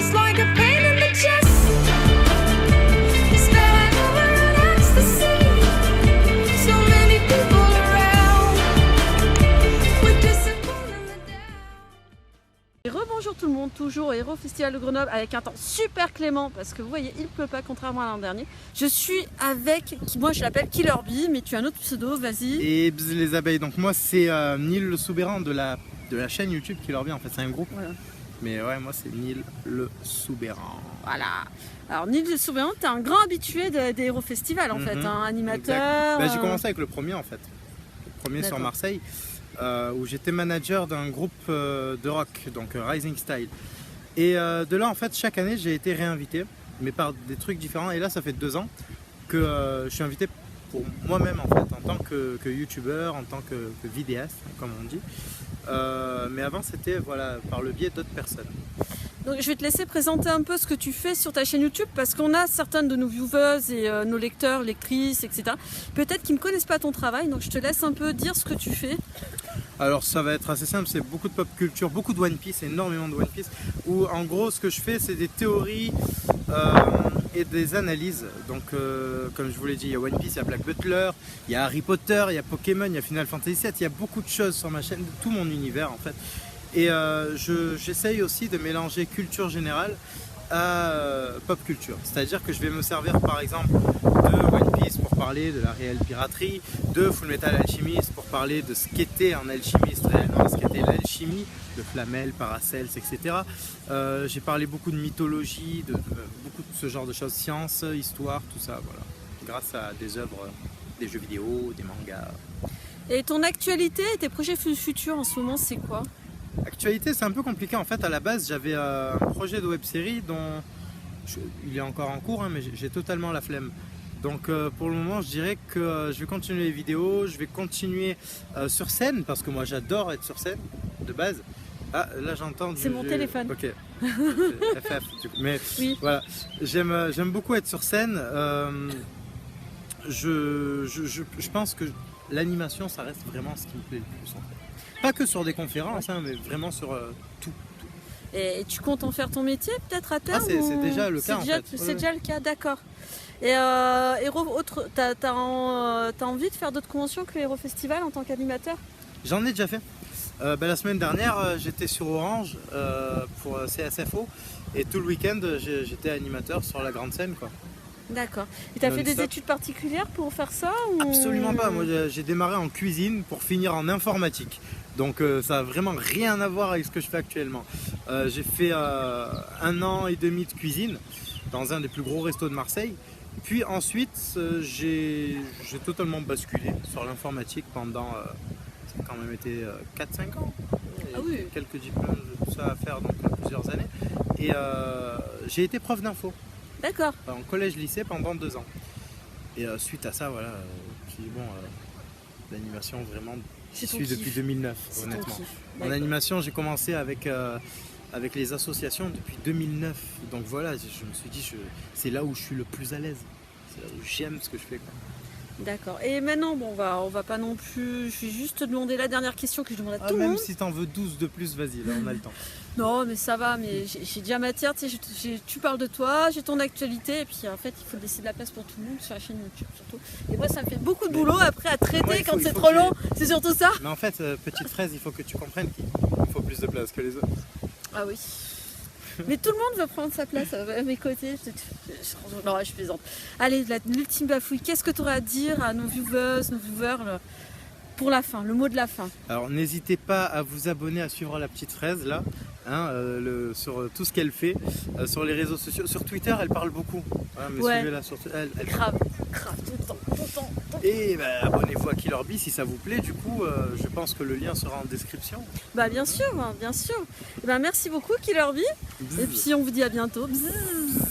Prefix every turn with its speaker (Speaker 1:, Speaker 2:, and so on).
Speaker 1: just like a pain in the chest. Spilling over in ecstasy. So many people around. With disappointment in the down.
Speaker 2: Et rebonjour tout le monde, toujours au Hero Festival de Grenoble avec un temps super clément parce que vous voyez il pleut pas contrairement à l'an dernier. Je suis avec, moi je l'appelle Killer Bee mais tu as un autre pseudo, vas-y.
Speaker 3: Et bzz les abeilles, donc moi c'est Neil le Soubéran de la chaîne YouTube Killer Bee, en fait c'est un groupe. Voilà. Mais ouais, moi c'est Neil le Soubéran.
Speaker 2: Voilà. Alors Neil le Soubéran, t'es un grand habitué des Hero Festival en fait, hein, animateur.
Speaker 3: Bah, j'ai commencé avec le premier en fait. Le premier sur Marseille. Où j'étais manager d'un groupe de rock, donc Rising Style. Et de là, en fait, chaque année, j'ai été réinvité, mais par des trucs différents. Et là, ça fait 2 ans que je suis invité pour moi-même, en fait, en tant que youtubeur, en tant que vidéaste, comme on dit. Mais avant, c'était voilà, par le biais d'autres personnes.
Speaker 2: Donc, je vais te laisser présenter un peu ce que tu fais sur ta chaîne YouTube parce qu'on a certaines de nos viewers et nos lecteurs, lectrices, etc. Peut-être qu'ils ne connaissent pas ton travail, donc je te laisse un peu dire ce que tu fais.
Speaker 3: Alors ça va être assez simple, c'est beaucoup de pop culture, beaucoup de One Piece, énormément de One Piece, où en gros ce que je fais c'est des théories et des analyses. Donc comme je vous l'ai dit, il y a One Piece, il y a Black Butler, il y a Harry Potter, il y a Pokémon, il y a Final Fantasy VII, il y a beaucoup de choses sur ma chaîne, tout mon univers en fait. Et j'essaye aussi de mélanger culture générale à pop culture. C'est-à-dire que je vais me servir par exemple de One Piece pour parler de la réelle piraterie, de Full Metal Alchemist pour parler de ce qu'était un alchimiste réellement, ce qu'était l'alchimie, de Flamel, Paracels, etc. J'ai parlé beaucoup de mythologie, de beaucoup de ce genre de choses, science, histoire, tout ça, voilà. Grâce à des œuvres, des jeux vidéo, des mangas.
Speaker 2: Et ton actualité et tes projets futurs en ce moment, c'est quoi ?
Speaker 3: Actualité, c'est un peu compliqué. En fait, à la base, j'avais un projet de web-série dont il est encore en cours, hein, mais j'ai totalement la flemme. Donc pour le moment, je dirais que je vais continuer les vidéos, je vais continuer sur scène, parce que moi j'adore être sur scène, de base. Ah, là j'entends...
Speaker 2: C'est mon téléphone.
Speaker 3: Ok. FF. Mais oui. Voilà, j'aime beaucoup être sur scène. Je pense que l'animation, ça reste vraiment ce qui me plaît le plus en fait. Pas que sur des conférences, hein, mais vraiment sur tout.
Speaker 2: Et tu comptes en faire ton métier peut-être à terme?
Speaker 3: C'est déjà le cas en fait.
Speaker 2: C'est déjà le cas, d'accord. Et t'as envie de faire d'autres conventions que le Hero Festival en tant qu'animateur?
Speaker 3: J'en ai déjà fait. La semaine dernière, j'étais sur Orange pour CSFO et tout le week-end, j'étais animateur sur la grande scène, quoi.
Speaker 2: D'accord. Et tu as fait des études particulières pour faire ça ou...
Speaker 3: Absolument pas. Moi, j'ai démarré en cuisine pour finir en informatique. Donc, ça n'a vraiment rien à voir avec ce que je fais actuellement. J'ai fait 1 an et demi de cuisine dans un des plus gros restos de Marseille. Puis ensuite, j'ai totalement basculé sur l'informatique pendant, ça a quand même été 4-5 ans.
Speaker 2: Ah oui.
Speaker 3: Quelques diplômes, tout ça à faire, donc plusieurs années. Et j'ai été prof d'info.
Speaker 2: D'accord.
Speaker 3: En collège-lycée pendant 2 ans. Et suite à ça, voilà, je me suis dit, bon, l'animation vraiment, j'y suis depuis 2009, honnêtement. En animation, j'ai commencé avec les associations depuis 2009. Donc voilà, je me suis dit, c'est là où je suis le plus à l'aise. C'est là où j'aime ce que je fais, quoi.
Speaker 2: D'accord. Et maintenant, bon, on va pas non plus... Je vais juste te demander la dernière question que je demande à tout le monde.
Speaker 3: Même si t'en veux 12 de plus, vas-y, là on a le temps.
Speaker 2: Non, mais ça va, mais j'ai déjà matière, tu sais, tu parles de toi, j'ai ton actualité, et puis en fait, il faut laisser de la place pour tout le monde sur la chaîne YouTube surtout. Et moi, ça me fait beaucoup de boulot après à traiter quand c'est trop long, c'est surtout ça.
Speaker 3: Mais en fait, petite fraise, il faut que tu comprennes qu'il faut plus de place que les autres.
Speaker 2: Ah oui. Mais tout le monde veut prendre sa place à mes côtés. Non, je plaisante. Allez, l'ultime bafouille, qu'est-ce que tu aurais à dire à nos viewers, pour la fin, le mot de la fin?
Speaker 3: Alors n'hésitez pas à vous abonner, à suivre la petite fraise là, hein, sur tout ce qu'elle fait, sur les réseaux sociaux. Sur Twitter, elle parle beaucoup. Hein, mais suivez-la sur elle
Speaker 2: grave, tout le temps.
Speaker 3: Et abonnez-vous à Killer Bee si ça vous plaît. Du coup, je pense que le lien sera en description.
Speaker 2: Bien sûr, bien sûr. Merci beaucoup Killer Bee. Et puis on vous dit à bientôt. Bzzz.